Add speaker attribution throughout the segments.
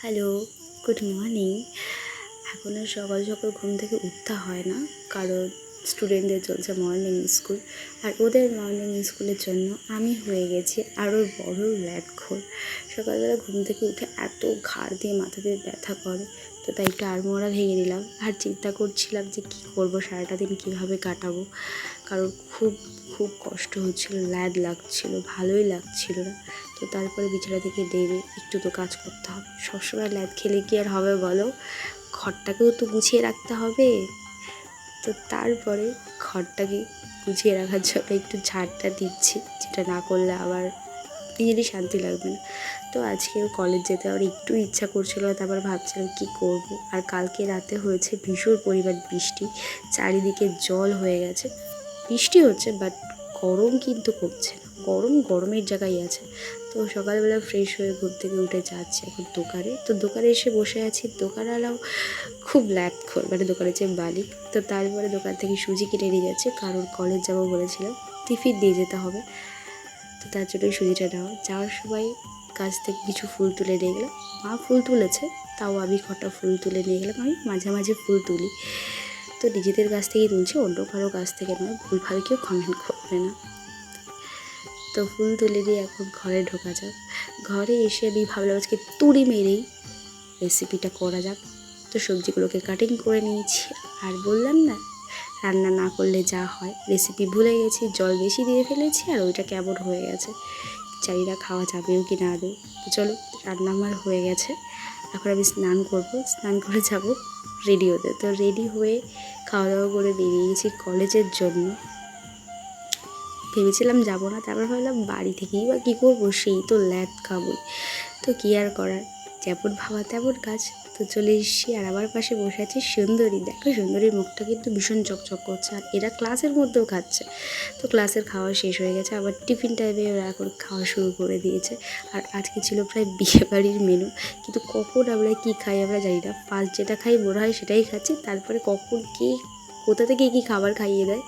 Speaker 1: Hello, good morning. এখন আর সকাল সকাল ঘুম থেকে উঠতে হয় না, কারণ স্টুডেন্টদের চলছে মর্নিং স্কুল। আর ওদের মর্নিং স্কুলের জন্য আমি হয়ে গেছি আরও বড় ল্যাটখোর। সকালবেলা ঘুম থেকে উঠে এত ঘাড় দিয়ে মাথা দিয়ে ব্যথা করে, তো তাই একটু আড়মোড়া ভেঙে নিলাম। আর চিন্তা করছিলাম যে কী করবো, সারাটা দিন কীভাবে কাটাবো, কারণ খুব খুব কষ্ট হচ্ছিলো, ল্যাদ লাগছিল, ভালোই লাগছিল না। তো তারপরে বিছানা থেকে নেমে একটু তো কাজ করতে হবে। সবসময় ল্যাদ খেলে কি আর হবে বলো, ঘরটাকেও তো গুছিয়ে রাখতে হবে। তো তারপরে ঘরটাকে গুছিয়ে রাখার জন্য একটু ঝাড়টা দিচ্ছি, যেটা না করলে আবার নিজেরই শান্তি লাগবে না। তো আজকে কলেজ যেতে আমার একটু ইচ্ছা করছিল, তারপর ভাবছিলাম কী করব। আর কালকে রাতে হয়েছে ভীষণ পরিমাণ বৃষ্টি, চারিদিকে জল হয়ে গেছে। বৃষ্টি হচ্ছে বাট গরম কিন্তু কমছে না, গরম গরমের জায়গায় আছে। তো সকালবেলা ফ্রেশ হয়ে ঘুম থেকে উঠে যাচ্ছি এখন দোকানে। তো দোকানে এসে বসে আছি, দোকানওয়ালাও খুব ল্যাদখোর, মানে দোকানের যে মালিক। তো তারপরে দোকান থেকে সুজি কিনে নিয়ে যাচ্ছে, কারণ কলেজ যাবো বলেছিলাম, টিফিন দিয়ে যেতে হবে। তো তার জন্যই সুজিটা নেওয়া। যাওয়ার সময় গাছ থেকে কিছু ফুল তুলে নিয়ে গেলাম। মা ফুল তুলেছে, তাও আমি কটা ফুল তুলে নিয়ে গেলাম। আমি মাঝে মাঝে ফুল তুলি, তো নিজেদের কাছ থেকেই তুলছি, অন্য কারো কাছ থেকে নয়, ভুলভাল কেউ কমেন্ট করবে না। তো ফুল তুলে দিয়ে এখন ঘরে ঢোকা যাক। ঘরে এসে আমি ভাবলাম আজকে তুড়ি মেরেই রেসিপিটা করা যাক। তো সবজিগুলোকে কাটিং করে নিয়েছি। আর বললাম না, রান্না না করলে যা হয়, রেসিপি ভুলে গেছি, জল বেশি দিয়ে ফেলেছি, আর ওইটা কেমন হয়ে গেছে, জানি না খাওয়া যাবেও কি না আদৌ। তো চলো, রান্না আমার হয়ে গেছে। এখন আমি স্নান করব, স্নান করে যাব রেডি হতে। তো রেডি হয়ে খাওয়া দাওয়া করে বেরিয়ে গেছি কলেজের জন্য। ভেবেছিলাম যাবো না, তারপর ভাবলাম বাড়ি থেকেই বা কী করবো, সেই তো ল্যাদ খাবোই। তো কী আর করার, যেমন ভাবা তেমন কাজ। তো চলে এসেছি, আর আমার পাশে বসে আছে সুন্দরী। দেখো সুন্দরীর মুখটা কিন্তু ভীষণ চকচক করছে, আর এরা ক্লাসের মধ্যেও খাচ্ছে। তো ক্লাসের খাওয়া শেষ হয়ে গেছে, আবার টিফিন টাইমে ওরা এখন খাওয়া শুরু করে দিয়েছে। আর আজকে ছিল প্রায় বিয়েবাড়ির মেনু, কিন্তু কখন আমরা কী খাই আমরা জানি না। ফার্স্ট যেটা খাই মনে হয় সেটাই খাচ্ছি, তারপরে কখন কে কোথা থেকে কী খাবার খাইয়ে দেয়,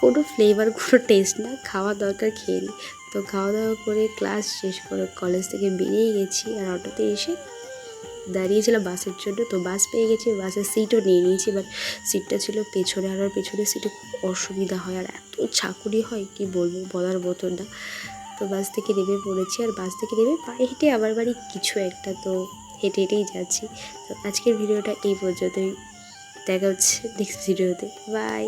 Speaker 1: কোনো ফ্লেভার, কোনো টেস্ট না। খাওয়া দরকার, খেয়ে নিই। তো খাওয়া দাওয়া করে ক্লাস শেষ করে কলেজ থেকে বেরিয়ে গেছি। আর অটোতে এসে দাঁড়িয়েছিলাম বাসের জন্য। তো বাস পেয়ে গেছি, বাসের সিটও নিয়ে নিয়েছি, বাট সিটটা ছিল পেছনে। আর পেছনের সিটে খুব অসুবিধা হয়, আর এত ছাকুনি হয় কি বলবো, বলার মতন না। তো বাস থেকে নেমে পড়েছি, আর বাস থেকে নেমে পায়ে হেঁটে আমার বাড়ি কিছু একটা, তো হেঁটে হেঁটেই যাচ্ছি। তো আজকের ভিডিওটা এই পর্যন্তই, দেখা হচ্ছে নেক্সট ভিডিওতে। বাই।